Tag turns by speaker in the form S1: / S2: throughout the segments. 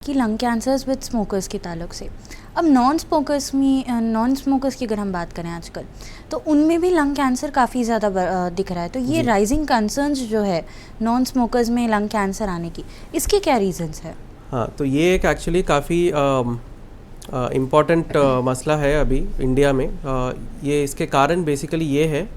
S1: कि lung cancers with smokers के ताल्लुक से। अब नॉन स्मोकर्स की अगर हम बात करें आजकल, तो उनमें भी लंग कैंसर काफ़ी ज़्यादा दिख रहा है। तो ये राइजिंग कंसर्न्स जो है नॉन स्मोकर्स में लंग कैंसर आने की, इसके क्या रीज़न्स है?
S2: हाँ, तो ये एक एक्चुअली काफ़ी इम्पॉर्टेंट मसला है अभी इंडिया में। ये इसके कारण बेसिकली ये है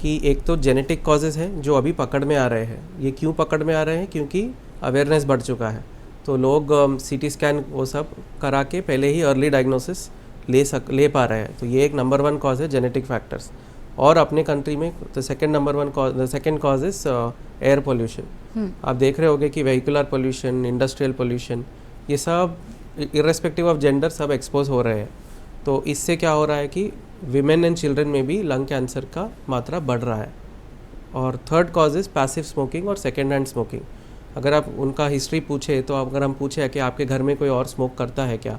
S2: कि एक तो जेनेटिक कॉजेज़ हैं जो अभी पकड़ में आ रहे हैं। ये क्यों पकड़ में आ रहे हैं? क्योंकि अवेयरनेस बढ़ चुका है, तो लोग सीटी स्कैन वो सब करा के पहले ही अर्ली डायग्नोसिस ले पा रहे हैं। तो ये एक नंबर 1 कॉज है, जेनेटिक फैक्टर्स। और अपने कंट्री में तो second cause is air pollution. आप देख रहे होंगे कि व्हीकुलर पोल्यूशन, इंडस्ट्रियल पोल्यूशन, ये सब इर्रेस्पेक्टिव ऑफ जेंडर सब एक्सपोज हो रहे हैं। तो इससे क्या हो रहा है कि विमेन एंड चिल्ड्रन में भी लंग कैंसर का मात्रा बढ़ रहा है। और third cause is passive smoking और सेकेंड हैंड स्मोकिंग। अगर आप उनका हिस्ट्री पूछे, तो अगर हम पूछे कि आपके घर में कोई और स्मोक करता है क्या,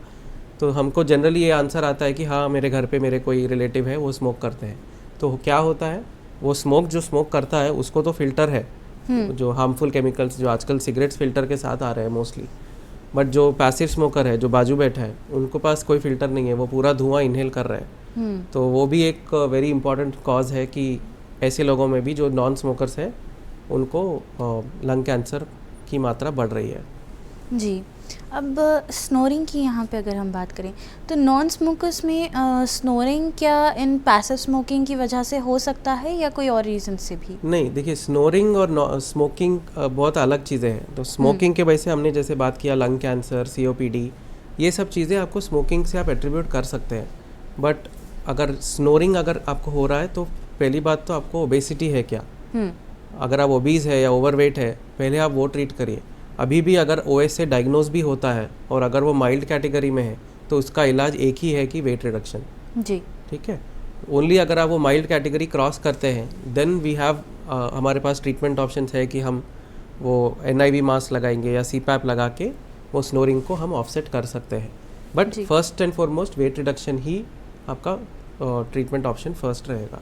S2: तो हमको जनरली ये आंसर आता है कि हाँ, मेरे घर पे मेरे कोई रिलेटिव है वो स्मोक करते हैं। तो क्या होता है, वो जो स्मोक करता है उसको तो फिल्टर है, जो हार्मफुल केमिकल्स जो आजकल सिगरेट्स फिल्टर के साथ आ रहे हैं मोस्टली। बट जो पैसिव स्मोकर है, जो बाजू बैठा है, उनको पास कोई फिल्टर नहीं है, वो पूरा धुआं इनहेल कर रहे हैं। तो वो भी एक वेरी इंपॉर्टेंट कॉज है कि ऐसे लोगों में भी जो नॉन स्मोकर्स हैं उनको लंग कैंसर की मात्रा बढ़ रही है।
S1: जी, अब स्नोरिंग की यहाँ पे अगर हम बात करें, तो नॉन स्मोकर्स में स्नोरिंग क्या इन पैसिव स्मोकिंग की वजह से हो सकता है या कोई और रीज़न से भी?
S2: नहीं, देखिए, स्नोरिंग और स्मोकिंग बहुत अलग चीज़ें हैं। तो स्मोकिंग के वजह से हमने जैसे बात किया लंग कैंसर, COPD, ये सब चीज़ें आपको स्मोकिंग से आप एट्रीब्यूट कर सकते हैं। बट अगर स्नोरिंग अगर आपको हो रहा है, तो पहली बात तो आपको ओबेसिटी है क्या? अगर आप ओबीज़ है या ओवरवेट है, पहले आप वो ट्रीट करिए। अभी भी अगर OS से डायग्नोज भी होता है और अगर वो माइल्ड कैटेगरी में है, तो उसका इलाज एक ही है कि वेट रिडक्शन।
S1: जी,
S2: ठीक है। ओनली अगर आप वो माइल्ड कैटेगरी क्रॉस करते हैं, देन वी हैव हमारे पास ट्रीटमेंट ऑप्शंस है कि हम वो NIV मास्क लगाएंगे या CPAP लगा के वो स्नोरिंग को हम ऑफसेट कर सकते हैं। But first and foremost weight reduction ही आपका ट्रीटमेंट ऑप्शन फर्स्ट रहेगा।